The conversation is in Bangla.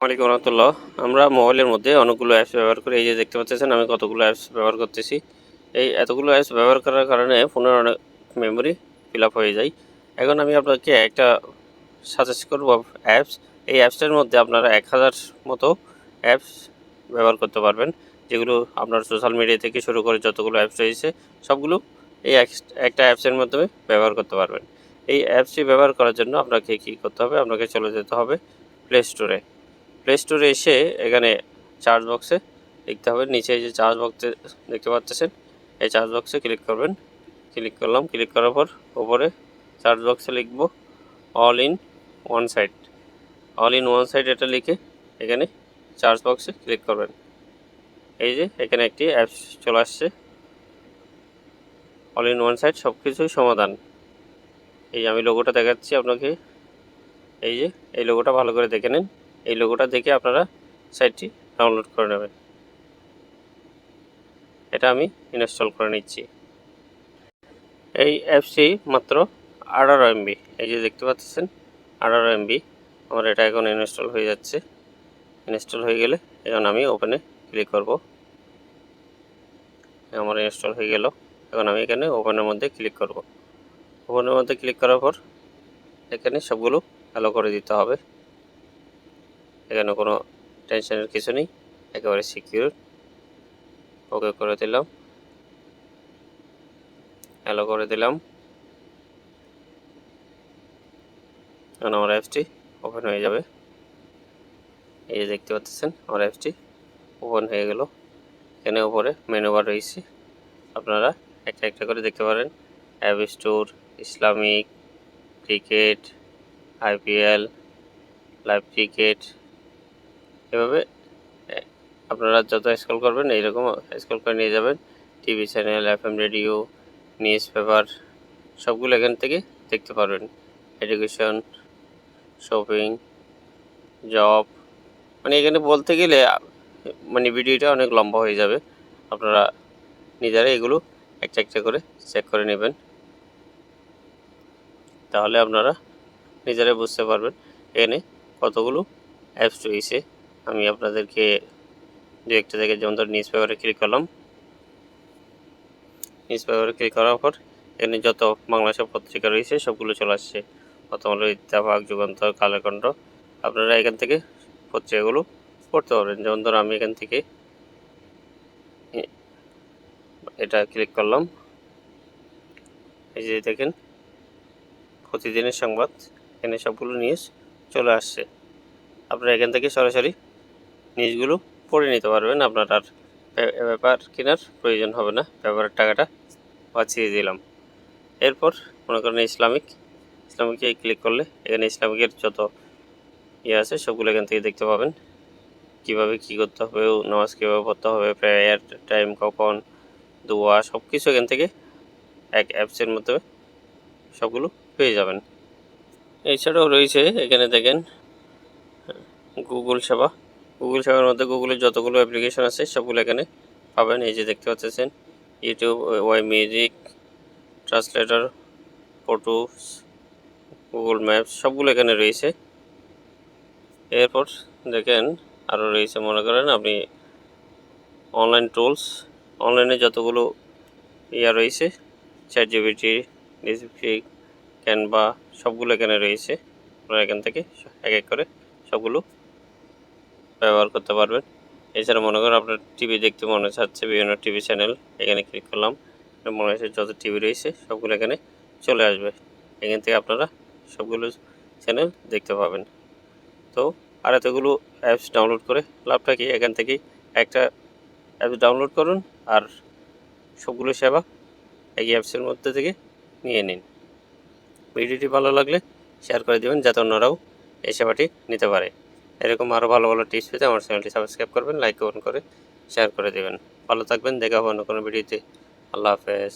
ওয়ালাইকুম রহমতুল্লাহ। আমরা মোবাইলের মধ্যে অনেকগুলো অ্যাপস ব্যবহার করি। এই যে দেখতে পাচ্ছেন আমি কতগুলো অ্যাপস ব্যবহার করতেছি। এই এতগুলো অ্যাপস ব্যবহার করার কারণে ফোনের অনেক মেমোরি ফিল আপ হয়ে যায়। এখন আমি আপনাকে একটা সাজেস্ট করব অ্যাপস। এই অ্যাপসটার মধ্যে আপনারা 1000 মতো অ্যাপস ব্যবহার করতে পারবেন, যেগুলো আপনার সোশ্যাল মিডিয়া থেকে শুরু করে যতগুলো অ্যাপস রয়েছে সবগুলো এই একটা অ্যাপসের মাধ্যমে ব্যবহার করতে পারবেন। এই অ্যাপসটি ব্যবহার করার জন্য আপনাকে কী করতে হবে, আপনাকে চলে যেতে হবে প্লে স্টোরে। প্লে স্টোরে এসে এখানে চার্জ বক্সে লিখতে হবে, নিচে যে চার্জ বক্সে দেখতে পাচ্ছেন এই চার্জ বক্সে ক্লিক করবেন। ক্লিক করলাম, ক্লিক করার পর ওপরে চার্জ বক্সে লিখব all in one side. All in one side এটা লিখে এখানে চার্জ বক্সে ক্লিক করবেন। এই যে এখানে একটি অ্যাপস চলে আসছে, অল ইন ওয়ান সাইড সব কিছুই সমাধান। এই যে আমি লোগোটা দেখাচ্ছি আপনাকে, এই যে এই লোগোটা ভালো করে দেখে নিন। এই লোগোটা দেখে আপনারা সাইটটি ডাউনলোড করে নেবেন। এটা আমি ইনস্টল করে নিচ্ছি। এই অ্যাপসটি মাত্র 18 MB, এই যে দেখতে পাচ্ছেন 18 MB। আমার এটা এখন ইনস্টল হয়ে যাচ্ছে। ইনস্টল হয়ে গেলে এখন আমি ওপেনে ক্লিক করব। আমার ইনস্টল হয়ে গেল। এখন আমি এখানে ওপেনের মধ্যে ক্লিক করব। ওপেনের মধ্যে ক্লিক করার পর এখানে সবগুলো অ্যালো করে দিতে হবে। এখানে কোনো টেনশনের কিছু নেই, একেবারে সিকিউর। ওকে করে দিলাম, অ্যালো করে দিলাম। এখন আমার অ্যাপসটি ওপেন হয়ে যাবে। এই যে দেখতে পাচ্ছেন আমার অ্যাপসটি ওপেন হয়ে গেল। এখানে উপরে মেনু বার রয়েছে, আপনারা একটা একটা করে দেখতে পারেন। App store, Islamic, cricket, IPL, live cricket, এভাবে আপনারা যত স্ক্রল করবেন এইরকম স্ক্রল করে নিয়ে যাবেন। TV channel, FM radio, news paper সবগুলো এখান থেকে দেখতে পারবেন। এডুকেশন, শপিং, জব, মানে এখানে বলতে গেলে মানে ভিডিওটা অনেক লম্বা হয়ে যাবে। আপনারা নিজেরা এগুলো একটা একটা করে চেক করে নেবেন, তাহলে আপনারা নিজেরাই বুঝতে পারবেন এখানে কতগুলো অ্যাপস রয়েছে। আমি আপনাদেরকে দু একটা জায়গায়, যেমন ধর নিউজ পেপারে ক্লিক করলাম। নিউজ পেপারে ক্লিক করার পর এখানে যত বাংলাদেশের পত্রিকা রয়েছে সবগুলো চলে আসছে। প্রথম হলো ইত্তেফাক, যুগান্তর, কালেকণ্ঠ। আপনারা এখান থেকে পত্রিকাগুলো পড়তে পারবেন। যেমন ধর আমি এখান থেকে এটা ক্লিক করলাম। এই যে দেখেন প্রতিদিনের সংবাদ, এখানে সবগুলো নিউজ চলে আসছে। আপনারা এখান থেকে সরাসরি নিউজগুলো পড়ে নিতে পারবেন। আপনার আর পেপার কেনার প্রয়োজন হবে না, পেপারের টাকাটা বাঁচিয়ে দিলাম। এরপর মনে করেন ইসলামিকে ক্লিক করলে এখানে ইসলামিকের যত আছে সবগুলো এখান থেকে দেখতে পাবেন। কীভাবে কী করতে হবে, নামাজ কীভাবে পড়তে হবে, প্রেয়ার টাইম কখন, দোয়া, সব কিছু এখান থেকে এক অ্যাপসের মধ্যে সবগুলো পেয়ে যাবেন। এছাড়াও রয়েছে এখানে দেখেন গুগল সেবা। গুগল সেবার মধ্যে গুগলের যতগুলো অ্যাপ্লিকেশন আছে সবগুলো এখানে পাবেন। এই যে দেখতে পাচ্ছেন YouTube, Y music, translator, photos, Google Maps সবগুলো এখানে রয়েছে। এরপর দেখেন আরও রয়েছে, মনে করেন আপনি অনলাইন টুলস, অনলাইনে যতগুলো রয়েছে, ChatGPT, ডিপসিক, ক্যানভা সবগুলো এখানে রয়েছে। আপনারা এখান থেকে এক এক করে সবগুলো ব্যবহার করতে পারবেন। এছাড়া মনে করেন আপনার টিভি দেখতে মনে চাচ্ছে, বিভিন্ন টিভি চ্যানেল, এখানে ক্লিক করলাম, মনে হচ্ছে যত টিভি রয়েছে সবগুলো এখানে চলে আসবে। এখান থেকে আপনারা সবগুলো চ্যানেল দেখতে পাবেন। তো আর এতগুলো অ্যাপস ডাউনলোড করে লাভটা কি, এখান থেকেই একটা অ্যাপস ডাউনলোড করুন আর সবগুলো সেবা এই অ্যাপসের মধ্যে থেকে নিয়ে নিন। ভিডিওটি ভালো লাগলে শেয়ার করে দেবেন, যাতে অন্যরাও এই সেবাটি নিতে পারে। এরকম আরও ভালো ভালো টিপস পেতে আমার চ্যানেলটি সাবস্ক্রাইব করবেন, লাইক কমেন্ট করে শেয়ার করে দেবেন। ভালো থাকবেন, দেখা হবে অন্য কোনো ভিডিওতে। আল্লাহ হাফেজ।